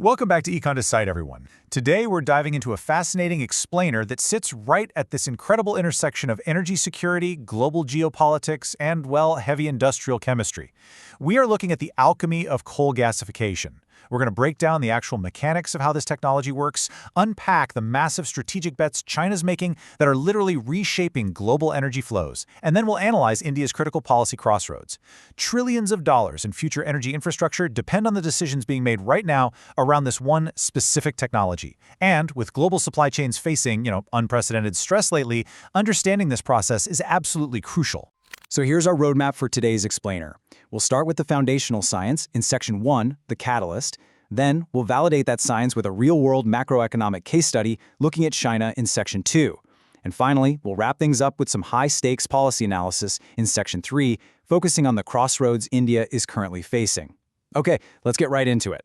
Welcome back to Econ to Sight, everyone. Today, we're diving into a fascinating explainer that sits right at this incredible intersection of energy security, global geopolitics, and, well, heavy industrial chemistry. We are looking at the alchemy of coal gasification. We're going to break down the actual mechanics of how this technology works, unpack the massive strategic bets China's making that are literally reshaping global energy flows, and then we'll analyze India's critical policy crossroads. Trillions of dollars in future energy infrastructure depend on the decisions being made right now around this one specific technology. And with global supply chains facing, unprecedented stress lately, understanding this process is absolutely crucial. So here's our roadmap for today's explainer. We'll start with the foundational science in Section 1, the catalyst. Then we'll validate that science with a real-world macroeconomic case study looking at China in Section 2. And finally, we'll wrap things up with some high-stakes policy analysis in Section 3, focusing on the crossroads India is currently facing. Okay, let's get right into it.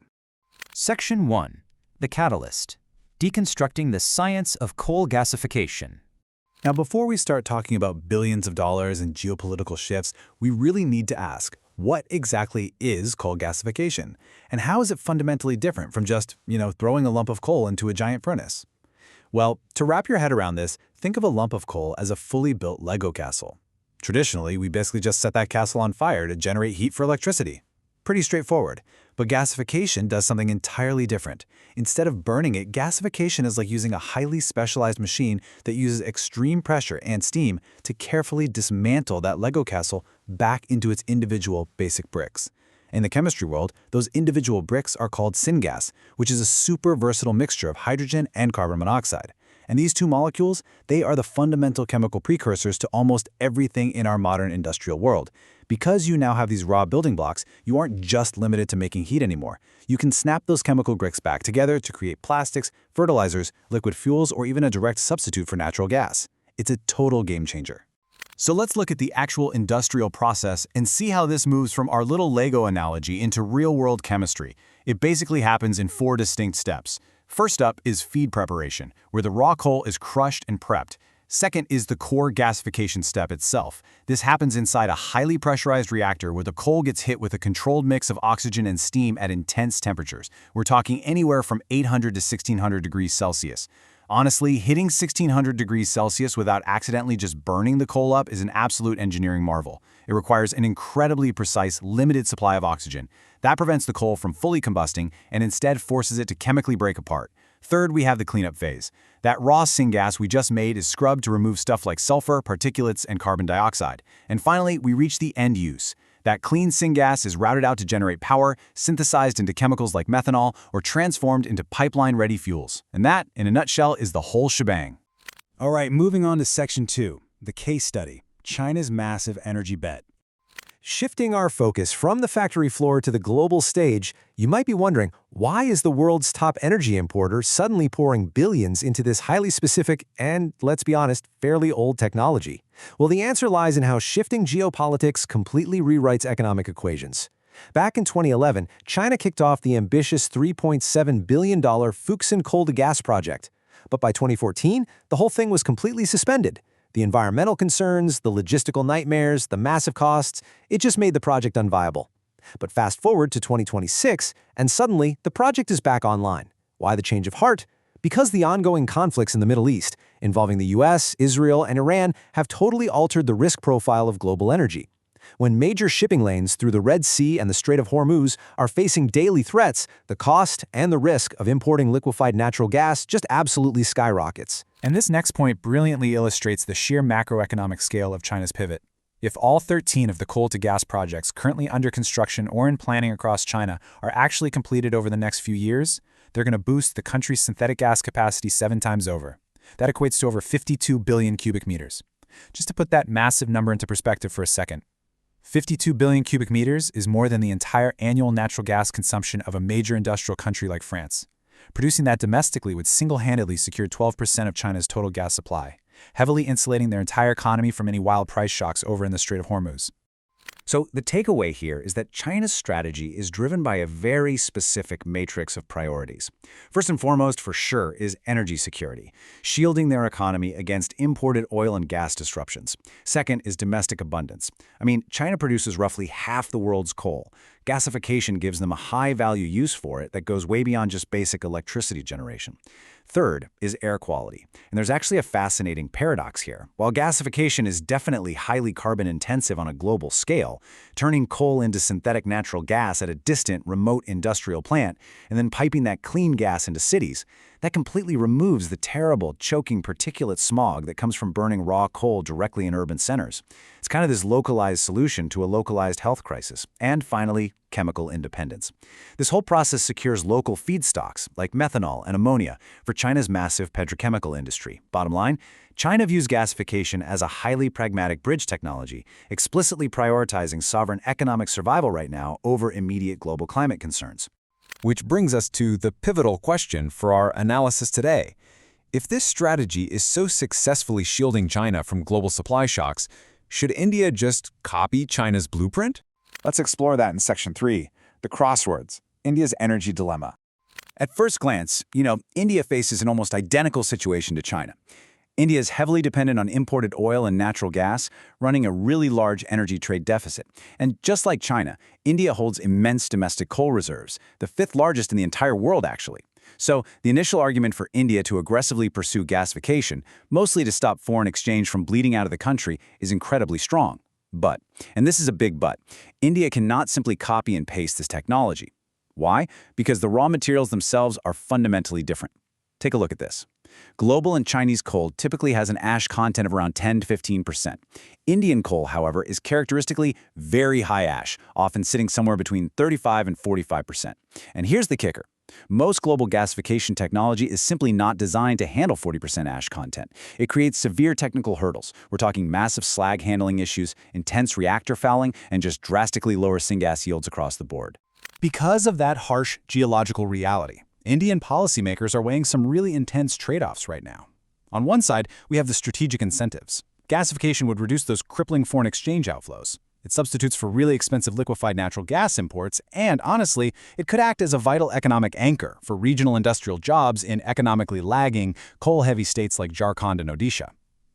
Section 1. The Catalyst. Deconstructing the Science of Coal Gasification. Now, before we start talking about billions of dollars and geopolitical shifts, we really need to ask, what exactly is coal gasification? And how is it fundamentally different from just, throwing a lump of coal into a giant furnace? Well, to wrap your head around this, think of a lump of coal as a fully built Lego castle. Traditionally, we basically just set that castle on fire to generate heat for electricity. Pretty straightforward. But gasification does something entirely different. Instead of burning it, gasification is like using a highly specialized machine that uses extreme pressure and steam to carefully dismantle that Lego castle back into its individual basic bricks. In the chemistry world, those individual bricks are called syngas, which is a super versatile mixture of hydrogen and carbon monoxide. And these two molecules, they are the fundamental chemical precursors to almost everything in our modern industrial world. Because you now have these raw building blocks, you aren't just limited to making heat anymore. You can snap those chemical bricks back together to create plastics, fertilizers, liquid fuels, or even a direct substitute for natural gas. It's a total game changer. So let's look at the actual industrial process and see how this moves from our little Lego analogy into real-world chemistry. It basically happens in 4 distinct steps. First up is feed preparation, where the raw coal is crushed and prepped. Second is the core gasification step itself. This happens inside a highly pressurized reactor where the coal gets hit with a controlled mix of oxygen and steam at intense temperatures. We're talking anywhere from 800 to 1600 degrees Celsius. Honestly, hitting 1600 degrees Celsius without accidentally just burning the coal up is an absolute engineering marvel. It requires an incredibly precise, limited supply of oxygen. That prevents the coal from fully combusting and instead forces it to chemically break apart. Third, we have the cleanup phase. That raw syngas we just made is scrubbed to remove stuff like sulfur, particulates, and carbon dioxide. And finally, we reach the end use. That clean syngas is routed out to generate power, synthesized into chemicals like methanol, or transformed into pipeline-ready fuels. And that, in a nutshell, is the whole shebang. All right, moving on to Section 2, the case study, China's massive energy bet. Shifting our focus from the factory floor to the global stage, you might be wondering, why is the world's top energy importer suddenly pouring billions into this highly specific and, let's be honest, fairly old technology? Well, the answer lies in how shifting geopolitics completely rewrites economic equations. Back in 2011, China kicked off the ambitious $3.7 billion Fuxin coal-to-gas project. But by 2014, the whole thing was completely suspended. The environmental concerns, the logistical nightmares, the massive costs, it just made the project unviable. But fast forward to 2026, and suddenly the project is back online. Why the change of heart? Because the ongoing conflicts in the Middle East, involving the US, Israel, and Iran, have totally altered the risk profile of global energy. When major shipping lanes through the Red Sea and the Strait of Hormuz are facing daily threats, the cost and the risk of importing liquefied natural gas just absolutely skyrockets. And this next point brilliantly illustrates the sheer macroeconomic scale of China's pivot. If all 13 of the coal-to-gas projects currently under construction or in planning across China are actually completed over the next few years, they're going to boost the country's synthetic gas capacity 7 times over. That equates to over 52 billion cubic meters. Just to put that massive number into perspective for a second, 52 billion cubic meters is more than the entire annual natural gas consumption of a major industrial country like France. Producing that domestically would single-handedly secure 12% of China's total gas supply, heavily insulating their entire economy from any wild price shocks over in the Strait of Hormuz. So the takeaway here is that China's strategy is driven by a very specific matrix of priorities. First and foremost, for sure, is energy security, shielding their economy against imported oil and gas disruptions. Second is domestic abundance. China produces roughly half the world's coal. Gasification gives them a high-value use for it that goes way beyond just basic electricity generation. Third is air quality. And there's actually a fascinating paradox here. While gasification is definitely highly carbon-intensive on a global scale, turning coal into synthetic natural gas at a distant, remote industrial plant, and then piping that clean gas into cities, that completely removes the terrible, choking particulate smog that comes from burning raw coal directly in urban centers. It's kind of this localized solution to a localized health crisis. And finally, chemical independence. This whole process secures local feedstocks, like methanol and ammonia, for China's massive petrochemical industry. Bottom line, China views gasification as a highly pragmatic bridge technology, explicitly prioritizing sovereign economic survival right now over immediate global climate concerns. Which brings us to the pivotal question for our analysis today. If this strategy is so successfully shielding China from global supply shocks, should India just copy China's blueprint? Let's explore that in Section 3, the Crossroads, India's energy dilemma. At first glance, India faces an almost identical situation to China. India is heavily dependent on imported oil and natural gas, running a really large energy trade deficit. And just like China, India holds immense domestic coal reserves, the fifth largest in the entire world, actually. So the initial argument for India to aggressively pursue gasification, mostly to stop foreign exchange from bleeding out of the country, is incredibly strong. But, and this is a big but, India cannot simply copy and paste this technology. Why? Because the raw materials themselves are fundamentally different. Take a look at this. Global and Chinese coal typically has an ash content of around 10 to 15%. Indian coal, however, is characteristically very high ash, often sitting somewhere between 35 and 45%. And here's the kicker. Most global gasification technology is simply not designed to handle 40% ash content. It creates severe technical hurdles. We're talking massive slag handling issues, intense reactor fouling, and just drastically lower syngas yields across the board. Because of that harsh geological reality, Indian policymakers are weighing some really intense trade-offs right now. On one side, we have the strategic incentives. Gasification would reduce those crippling foreign exchange outflows. It substitutes for really expensive liquefied natural gas imports, and honestly, it could act as a vital economic anchor for regional industrial jobs in economically lagging, coal-heavy states like Jharkhand and Odisha.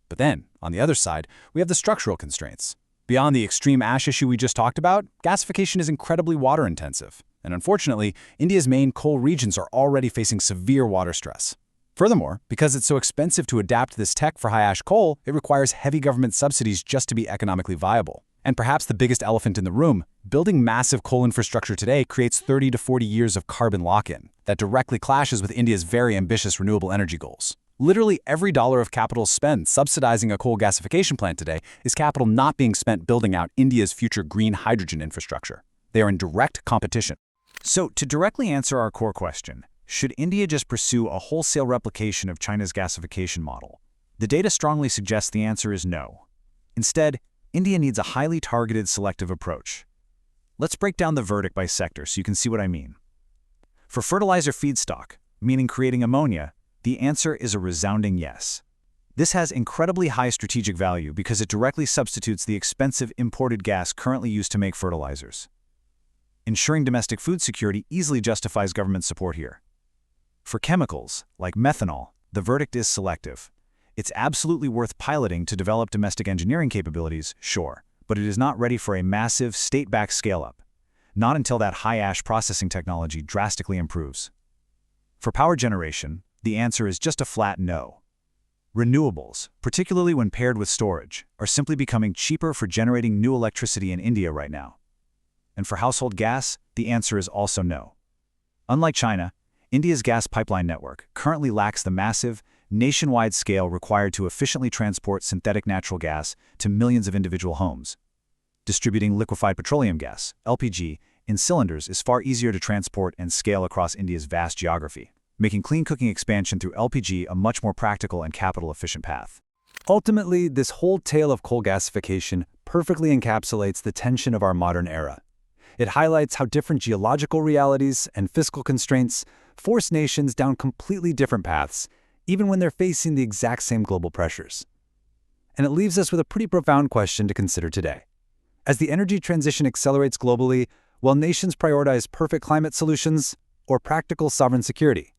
But then, on the other side, we have the structural constraints. Beyond the extreme ash issue we just talked about, gasification is incredibly water-intensive. And unfortunately, India's main coal regions are already facing severe water stress. Furthermore, because it's so expensive to adapt this tech for high-ash coal, it requires heavy government subsidies just to be economically viable. And perhaps the biggest elephant in the room, building massive coal infrastructure today creates 30 to 40 years of carbon lock-in that directly clashes with India's very ambitious renewable energy goals. Literally every dollar of capital spent subsidizing a coal gasification plant today is capital not being spent building out India's future green hydrogen infrastructure. They are in direct competition. So, to directly answer our core question, should India just pursue a wholesale replication of China's gasification model? The data strongly suggests the answer is no. Instead, India needs a highly targeted, selective approach. Let's break down the verdict by sector so you can see what I mean. For fertilizer feedstock, meaning creating ammonia, the answer is a resounding yes. This has incredibly high strategic value because it directly substitutes the expensive imported gas currently used to make fertilizers. Ensuring domestic food security easily justifies government support here. For chemicals, like methanol, the verdict is selective. It's absolutely worth piloting to develop domestic engineering capabilities, sure, but it is not ready for a massive, state-backed scale-up. Not until that high-ash processing technology drastically improves. For power generation, the answer is just a flat no. Renewables, particularly when paired with storage, are simply becoming cheaper for generating new electricity in India right now. And for household gas, the answer is also no. Unlike China, India's gas pipeline network currently lacks the massive, nationwide scale required to efficiently transport synthetic natural gas to millions of individual homes. Distributing liquefied petroleum gas, LPG, in cylinders is far easier to transport and scale across India's vast geography, making clean cooking expansion through LPG a much more practical and capital-efficient path. Ultimately, this whole tale of coal gasification perfectly encapsulates the tension of our modern era. It highlights how different geological realities and fiscal constraints force nations down completely different paths, even when they're facing the exact same global pressures. And it leaves us with a pretty profound question to consider today. As the energy transition accelerates globally, will nations prioritize perfect climate solutions or practical sovereign security?